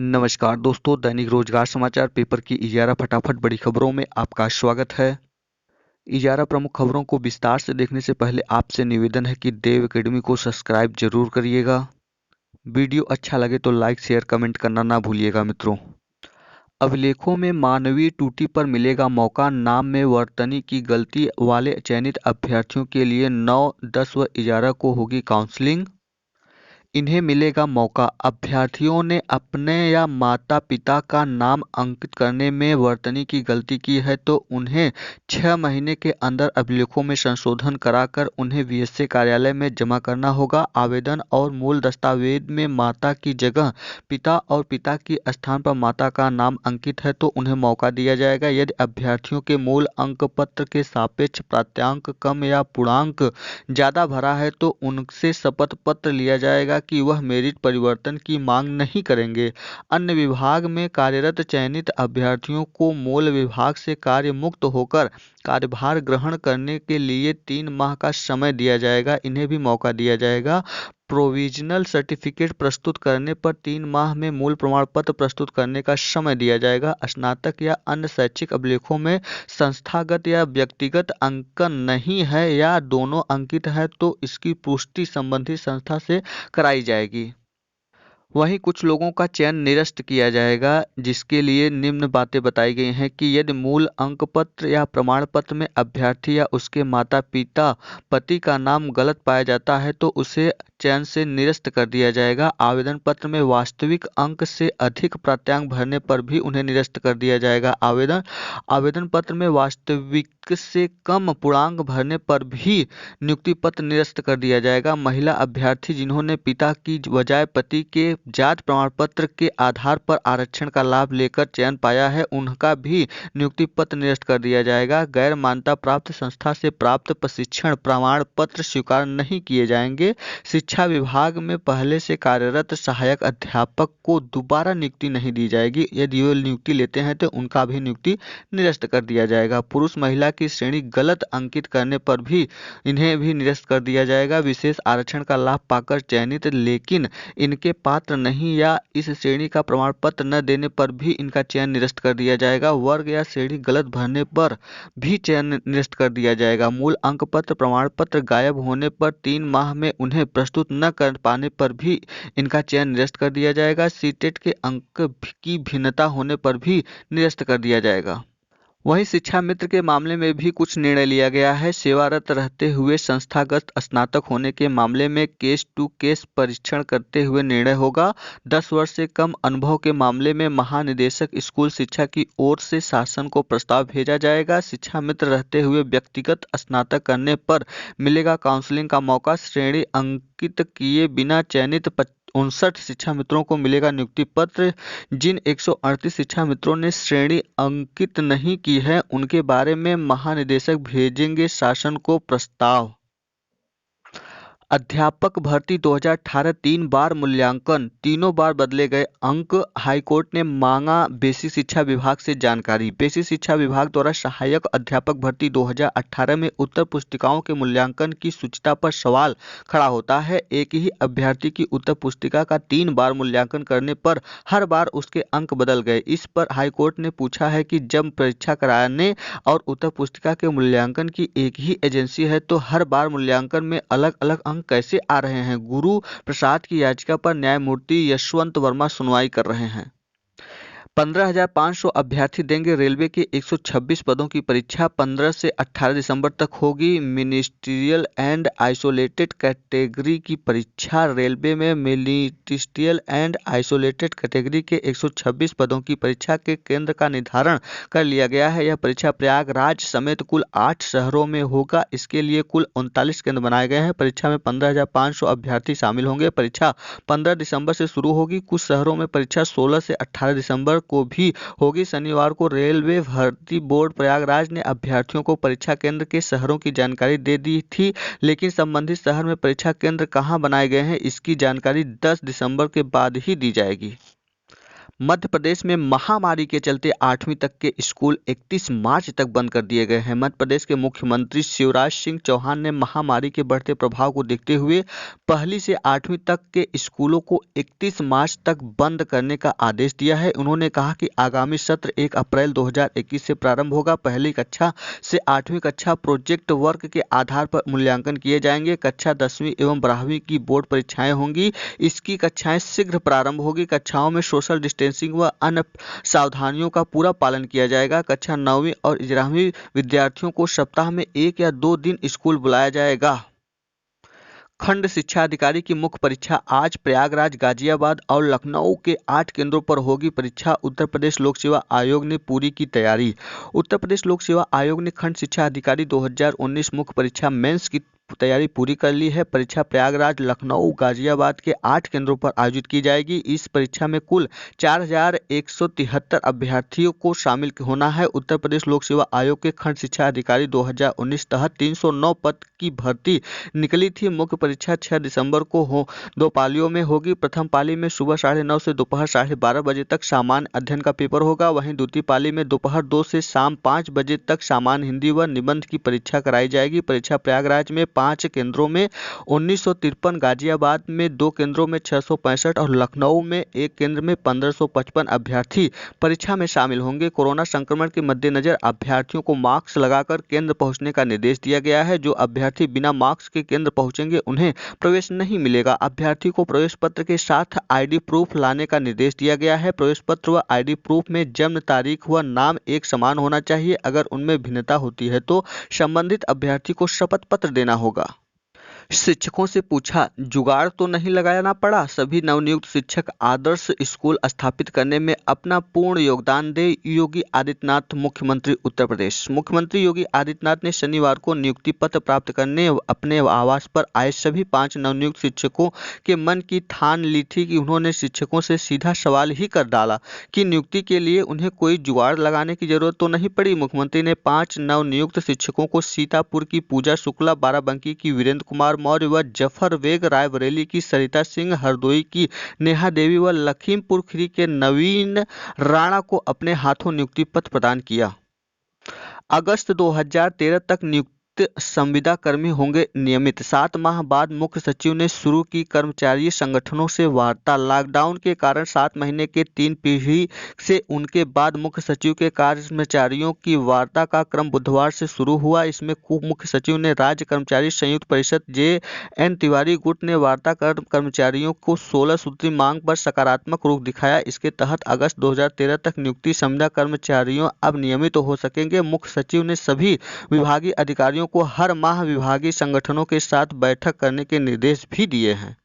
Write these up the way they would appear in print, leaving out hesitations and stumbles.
नमस्कार दोस्तों, दैनिक रोजगार समाचार पेपर की इजारा फटाफट बड़ी खबरों में आपका स्वागत है। इजारा प्रमुख खबरों को विस्तार से देखने से पहले आपसे निवेदन है कि देव एकेडमी को सब्सक्राइब जरूर करिएगा। वीडियो अच्छा लगे तो लाइक शेयर कमेंट करना ना भूलिएगा मित्रों। अभिलेखों में मानवीय त्रुटि पर मिलेगा मौका, नाम में वर्तनी की गलती वाले चयनित अभ्यर्थियों के लिए 9, 10 व 11 को होगी काउंसलिंग। इन्हें मिलेगा मौका। अभ्यर्थियों ने अपने या माता पिता का नाम अंकित करने में वर्तनी की गलती की है तो उन्हें 6 महीने के अंदर अभिलेखों में संशोधन कराकर उन्हें वीएसए कार्यालय में जमा करना होगा। आवेदन और मूल दस्तावेज में माता की जगह पिता और पिता के स्थान पर माता का नाम अंकित है तो उन्हें मौका दिया जाएगा। यदि अभ्यर्थियों के मूल अंक पत्र के सापेक्ष प्राप्तांक कम या पूर्णांक ज़्यादा भरा है तो उनसे शपथ पत्र लिया जाएगा कि वह मेरिट परिवर्तन की मांग नहीं करेंगे। अन्य विभाग में कार्यरत चयनित अभ्यर्थियों को मूल विभाग से कार्य मुक्त होकर कार्यभार ग्रहण करने के लिए 3 माह का समय दिया जाएगा। इन्हें भी मौका दिया जाएगा। प्रोविजनल सर्टिफिकेट प्रस्तुत करने पर 3 माह में मूल प्रमाण पत्र प्रस्तुत करने का समय दिया जाएगा। स्नातक या अन्य शैक्षिक अभिलेखों में संस्थागत या व्यक्तिगत अंकन नहीं है या दोनों अंकित है तो इसकी पुष्टि संबंधित संस्था से कराई जाएगी। वहीं कुछ लोगों का चयन निरस्त किया जाएगा, जिसके लिए निम्न बातें बताई गई हैं कि यदि मूल अंक पत्र या प्रमाण पत्र में अभ्यर्थी या उसके माता पिता पति का नाम गलत पाया जाता है तो उसे चयन से निरस्त कर दिया जाएगा। आवेदन पत्र में वास्तविक अंक से अधिक प्राप्तांक भरने पर भी उन्हें निरस्त कर दिया जाएगा। आवेदन पत्र में वास्तविक से कम पूर्णांक भरने पर भी नियुक्ति पत्र निरस्त कर दिया जाएगा। महिला अभ्यर्थी जिन्होंने पिता की बजाय पति के जाति प्रमाण पत्र के आधार पर आरक्षण का लाभ लेकर चयन पाया है, उनका भी नियुक्ति पत्र निरस्त कर दिया जाएगा। गैर मान्यता प्राप्त संस्था से प्राप्त प्रशिक्षण प्रमाण पत्र स्वीकार नहीं किए जाएंगे। शिक्षा विभाग में पहले से कार्यरत सहायक अध्यापक को दोबारा नियुक्ति नहीं दी जाएगी। यदि वे नियुक्ति लेते हैं तो उनका भी नियुक्ति निरस्त कर दिया जाएगा। पुरुष महिला की श्रेणी गलत अंकित करने पर भी इन्हें भी निरस्त कर दिया जाएगा। विशेष आरक्षण का लाभ पाकर चयनित लेकिन इनके पात्र नहीं या इस श्रेणी का प्रमाण पत्र न देने पर भी इनका चयन निरस्त कर दिया जाएगा। वर्ग या श्रेणी गलत भरने पर भी चयन निरस्त कर दिया जाएगा। मूल अंक पत्र प्रमाण पत्र गायब होने पर 3 माह में उन्हें प्रस्तुत न कर पाने पर भी इनका चयन निरस्त कर दिया जाएगा। सीटेट के अंक की भिन्नता होने पर भी निरस्त कर दिया जाएगा। वहीं शिक्षा मित्र के मामले में भी कुछ निर्णय लिया गया है। सेवारत रहते हुए संस्थागत स्नातक होने के मामले में केस टू केस परीक्षण करते हुए निर्णय होगा। 10 वर्ष से कम अनुभव के मामले में महानिदेशक स्कूल शिक्षा की ओर से शासन को प्रस्ताव भेजा जाएगा। शिक्षा मित्र रहते हुए व्यक्तिगत स्नातक करने पर मिलेगा काउंसलिंग का मौका। श्रेणी अंकित किए बिना चयनित 59 शिक्षा मित्रों को मिलेगा नियुक्ति पत्र। जिन 138 शिक्षा मित्रों ने श्रेणी अंकित नहीं की है उनके बारे में महानिदेशक भेजेंगे शासन को प्रस्ताव। अध्यापक भर्ती 2018 3 बार मूल्यांकन, तीनों बार बदले गए अंक। हाईकोर्ट ने मांगा बेसिक शिक्षा विभाग से जानकारी। बेसिक शिक्षा विभाग द्वारा सहायक अध्यापक भर्ती 2018 में उत्तर पुस्तिकाओं के मूल्यांकन की सूचिता पर सवाल खड़ा होता है। एक ही अभ्यर्थी की उत्तर पुस्तिका का 3 बार मूल्यांकन करने पर हर बार उसके अंक बदल गए। इस पर हाईकोर्ट ने पूछा है कि जब परीक्षा कराने और उत्तर पुस्तिका के मूल्यांकन की एक ही एजेंसी है तो हर बार मूल्यांकन में अलग अलग अंक कैसे आ रहे हैं। गुरु प्रसाद की याचिका पर न्यायमूर्ति यशवंत वर्मा सुनवाई कर रहे हैं। 15,500 अभ्यर्थी देंगे रेलवे के 126 पदों की परीक्षा। 15 से 18 दिसंबर तक होगी। मिनिस्ट्रियल एंड आइसोलेटेड कैटेगरी की परीक्षा। रेलवे में मिनिस्ट्रियल एंड आइसोलेटेड कैटेगरी के 126 पदों की परीक्षा के केंद्र का निर्धारण कर लिया गया है। यह परीक्षा प्रयागराज समेत कुल 8 शहरों में होगा। इसके लिए कुल 39 केंद्र बनाए गए हैं। परीक्षा में 15,500 अभ्यर्थी शामिल होंगे। परीक्षा 15 दिसंबर से शुरू होगी। कुछ शहरों में परीक्षा 16 से 18 दिसंबर को भी होगी। शनिवार को रेलवे भर्ती बोर्ड प्रयागराज ने अभ्यर्थियों को परीक्षा केंद्र के शहरों की जानकारी दे दी थी, लेकिन संबंधित शहर में परीक्षा केंद्र कहां बनाए गए हैं इसकी जानकारी 10 दिसंबर के बाद ही दी जाएगी। मध्य प्रदेश में महामारी के चलते 8वीं तक के स्कूल 31 मार्च तक बंद कर दिए गए हैं। मध्य प्रदेश के मुख्यमंत्री शिवराज सिंह चौहान ने महामारी के बढ़ते प्रभाव को देखते हुए पहली से 8वीं तक के स्कूलों को 31 मार्च तक बंद करने का आदेश दिया है। उन्होंने कहा कि आगामी सत्र 1 अप्रैल 2021 से प्रारंभ होगा। पहली कक्षा से 8वीं कक्षा प्रोजेक्ट वर्क के आधार पर मूल्यांकन किए जाएंगे। कक्षा 10वीं एवं 12वीं की बोर्ड परीक्षाएं होंगी। इसकी कक्षाएं शीघ्र प्रारंभ होगी। कक्षाओं में सोशल डिस्टेंसिंग व अन्य सावधानियों का पूरा पालन किया जाएगा। कक्षा 9वीं और 11वीं विद्यार्थियों को सप्ताह में 1 या 2 दिन स्कूल बुलाया जाएगा। खंड शिक्षा अधिकारी की मुख्य परीक्षा आज प्रयागराज, गाजियाबाद और लखनऊ के 8 केंद्रों पर होगी। परीक्षा उत्तर प्रदेश लोक सेवा आयोग ने पूरी की तैयारी। उत्तर प्रदेश लोक सेवा आयोग ने खंड शिक्षा अधिकारी 2019 मुख्य परीक्षा मेंस की तैयारी पूरी कर ली है। परीक्षा प्रयागराज, लखनऊ, गाजियाबाद के 8 केंद्रों पर आयोजित की जाएगी। इस परीक्षा में कुल 4173 अभ्यर्थियों को शामिल होना है। उत्तर प्रदेश लोक सेवा आयोग के खंड शिक्षा अधिकारी 2019 तहत 309 पद की भर्ती निकली थी। मुख्य परीक्षा 6 दिसंबर को 2 पालियों में होगी। प्रथम पाली में सुबह 9:30 से दोपहर 12:30 बजे तक सामान्य अध्ययन का पेपर होगा। वहीं द्वितीय पाली में दोपहर 2 से शाम 5 बजे तक सामान्य हिंदी व निबंध की परीक्षा कराई जाएगी। परीक्षा प्रयागराज में 5 केंद्रों में 1953, गाजियाबाद में 2 केंद्रों में 665 और लखनऊ में 1 केंद्र में 1555 अभ्यर्थी परीक्षा में शामिल होंगे। कोरोना संक्रमण के मद्देनजर अभ्यर्थियों को मास्क लगाकर केंद्र पहुंचने का निर्देश दिया गया है। जो अभ्यर्थी बिना मास्क के केंद्र पहुंचेंगे उन्हें प्रवेश नहीं मिलेगा। अभ्यर्थी को प्रवेश पत्र के साथ आईडी प्रूफ लाने का निर्देश दिया गया है। प्रवेश पत्र व आईडी प्रूफ में जन्म तारीख व नाम एक समान होना चाहिए। अगर उनमें भिन्नता होती है तो संबंधित अभ्यर्थी को शपथ पत्र देना होगा। शिक्षकों से पूछा, जुगाड़ तो नहीं लगाना पड़ा? सभी नवनियुक्त शिक्षक आदर्श स्कूल स्थापित करने में अपना पूर्ण योगदान दे, योगी आदित्यनाथ। मुख्यमंत्री उत्तर प्रदेश। मुख्यमंत्री योगी आदित्यनाथ ने शनिवार को नियुक्ति पत्र प्राप्त करने अपने आवास पर आए सभी 5 नवनियुक्त शिक्षकों के मन की ठान ली थी कि उन्होंने शिक्षकों से सीधा सवाल ही कर डाला कि नियुक्ति के लिए उन्हें कोई जुगाड़ लगाने की जरूरत तो नहीं पड़ी। मुख्यमंत्री ने 5 नवनियुक्त शिक्षकों को सीतापुर की पूजा शुक्ला, बाराबंकी की वीरेंद्र कुमार मौर्य व जफर बेग, रायबरेली की सरिता सिंह, हरदोई की नेहा देवी व लखीमपुर खीरी के नवीन राणा को अपने हाथों नियुक्ति पत्र प्रदान किया। अगस्त 2013 तक नियुक्त संविदा कर्मी होंगे नियमित। 7 माह बाद मुख्य सचिव ने शुरू की कर्मचारी संगठनों से वार्ता। लॉकडाउन के कारण 7 महीने के 3 पीढ़ी से उनके बाद मुख्य सचिव के कर्मचारियों की वार्ता का क्रम बुधवार से शुरू हुआ। इसमें मुख्य सचिव ने राज्य कर्मचारी संयुक्त परिषद JN तिवारी गुट ने वार्ता कर कर्मचारियों को 16 सूत्री मांग पर सकारात्मक रुख दिखाया। इसके तहत अगस्त 2013 तक नियुक्ति संविदा कर्मचारियों अब नियमित हो सकेंगे। मुख्य सचिव ने सभी विभागीय अधिकारियों को हर माह विभागीय संगठनों के साथ बैठक करने के निर्देश भी दिए हैं।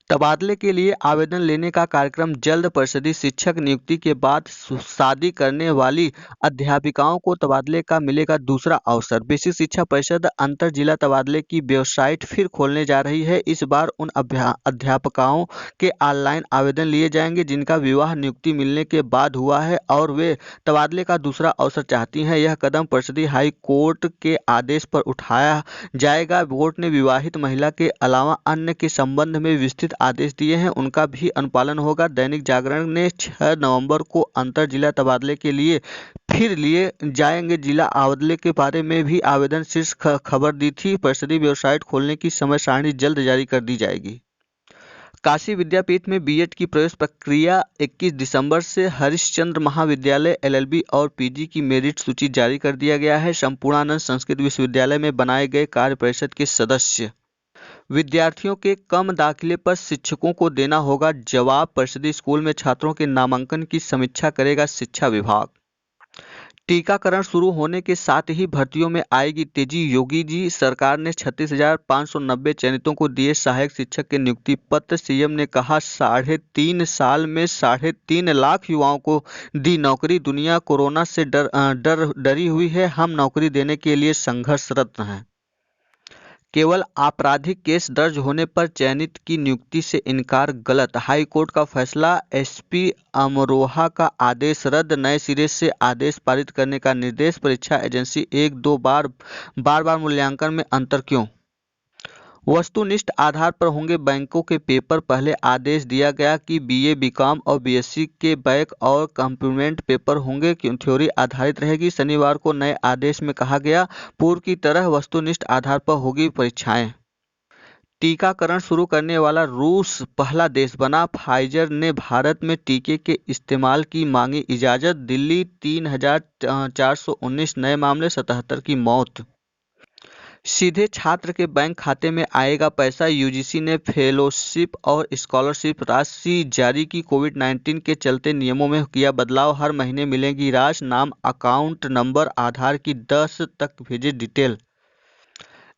तबादले के लिए आवेदन लेने का कार्यक्रम जल्द। परिषदीय शिक्षक नियुक्ति के बाद शादी करने वाली अध्यापिकाओं को तबादले का मिलेगा दूसरा अवसर। बेसिक शिक्षा परिषद अंतर जिला तबादले की वेबसाइट फिर खोलने जा रही है। इस बार उन अध्यापकाओं के ऑनलाइन आवेदन लिए जाएंगे जिनका विवाह नियुक्ति मिलने के बाद हुआ है और वे तबादले का दूसरा अवसर चाहती हैं। यह कदम परिषदीय हाई कोर्ट के आदेश पर उठाया जाएगा। कोर्ट ने विवाहित महिला के अलावा अन्य के संबंध में विस्तृत आदेश दिए हैं, उनका भी अनुपालन होगा। दैनिक जागरण ने 6 नवंबर को अंतर जिला तबादले के लिए फिर लिए जाएंगे जिला तबादले के बारे में भी आवेदन शीर्ष खबर दी थी। परिषदीय वेबसाइट खोलने की समय सारणी जल्द जारी कर दी जाएगी। काशी विद्यापीठ में बीएड की प्रवेश प्रक्रिया 21 दिसंबर से। हरिश्चंद्र महाविद्यालय LLB और PG की मेरिट सूची जारी कर दिया गया है। संपूर्णानंद संस्कृत विश्वविद्यालय में बनाए गए कार्य परिषद के सदस्य। विद्यार्थियों के कम दाखिले पर शिक्षकों को देना होगा जवाब। परिषदीय स्कूल में छात्रों के नामांकन की समीक्षा करेगा शिक्षा विभाग। टीकाकरण शुरू होने के साथ ही भर्तियों में आएगी तेजी। योगी जी सरकार ने 36,590 चयनितों को दिए सहायक शिक्षक के नियुक्ति पत्र। CM ने कहा 3.5 साल में 3.5 लाख युवाओं को दी नौकरी। दुनिया कोरोना से डरी हुई है, हम नौकरी देने के लिए संघर्षरत हैं। केवल आपराधिक केस दर्ज होने पर चयनित की नियुक्ति से इनकार गलत। हाई कोर्ट का फैसला। SP अमरोहा का आदेश रद्द। नए सिरे से आदेश पारित करने का निर्देश। परीक्षा एजेंसी 1-2 बार मूल्यांकन में अंतर क्यों? वस्तुनिष्ठ आधार पर होंगे बैंकों के पेपर। पहले आदेश दिया गया कि बीए, बीकॉम और बीएससी के बैक और कॉम्प्लीमेंट पेपर होंगे, थ्योरी आधारित रहेगी। शनिवार को नए आदेश में कहा गया, पूर्व की तरह वस्तुनिष्ठ आधार पर होगी परीक्षाएं। टीकाकरण शुरू करने वाला रूस पहला देश बना। फाइजर ने भारत में टीके के इस्तेमाल की मांगी इजाजत। दिल्ली 3,419 नए मामले, 77 की मौत। सीधे छात्र के बैंक खाते में आएगा पैसा। यूजीसी ने फेलोशिप और स्कॉलरशिप राशि जारी की। कोविड-19 के चलते नियमों में किया बदलाव। हर महीने मिलेगी राशि। नाम, अकाउंट नंबर, आधार की 10 तक भेजे डिटेल।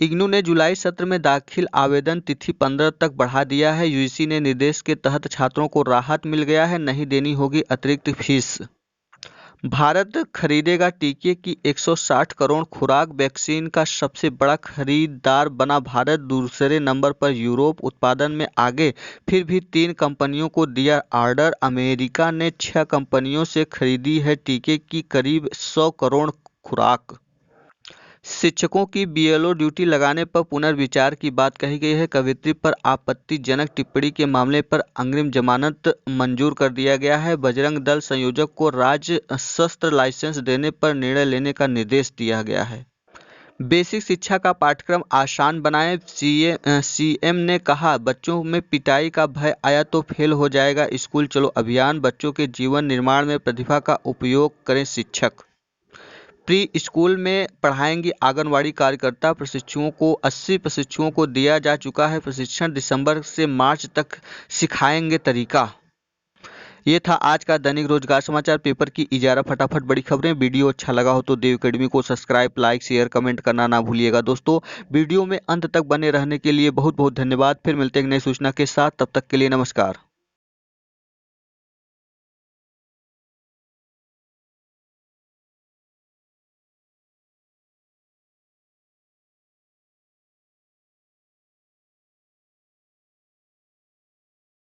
इग्नू ने जुलाई सत्र में दाखिल आवेदन तिथि 15 तक बढ़ा दिया है। यूजीसी ने निर्देश के तहत छात्रों को राहत मिल गया है, नहीं देनी होगी अतिरिक्त फीस। भारत खरीदेगा टीके की 160 करोड़ खुराक। वैक्सीन का सबसे बड़ा खरीदार बना भारत। दूसरे नंबर पर यूरोप उत्पादन में आगे, फिर भी 3 कंपनियों को दिया ऑर्डर। अमेरिका ने 6 कंपनियों से खरीदी है टीके की करीब 100 करोड़ खुराक। शिक्षकों की बीएलओ ड्यूटी लगाने पर पुनर्विचार की बात कही गई है। कवियत्री पर आपत्तिजनक टिप्पणी के मामले पर अग्रिम जमानत मंजूर कर दिया गया है। बजरंग दल संयोजक को राज्य शस्त्र लाइसेंस देने पर निर्णय लेने का निर्देश दिया गया है। बेसिक शिक्षा का पाठ्यक्रम आसान बनाएं। सीएम ने कहा, बच्चों में पिटाई का भय आया तो फेल हो जाएगा स्कूल चलो अभियान। बच्चों के जीवन निर्माण में प्रतिभा का उपयोग करें शिक्षक। प्री स्कूल में पढ़ाएंगी आंगनवाड़ी कार्यकर्ता। प्रशिक्षुओं को 80 प्रशिक्षुओं को दिया जा चुका है प्रशिक्षण। दिसंबर से मार्च तक सिखाएंगे तरीका। ये था आज का दैनिक रोजगार समाचार पेपर की इजारा फटाफट बड़ी खबरें। वीडियो अच्छा लगा हो तो देव अकेडमी को सब्सक्राइब, लाइक, शेयर, कमेंट करना ना भूलिएगा। दोस्तों, वीडियो में अंत तक बने रहने के लिए बहुत बहुत धन्यवाद। फिर मिलते हैं नई सूचना के साथ, तब तक के लिए नमस्कार।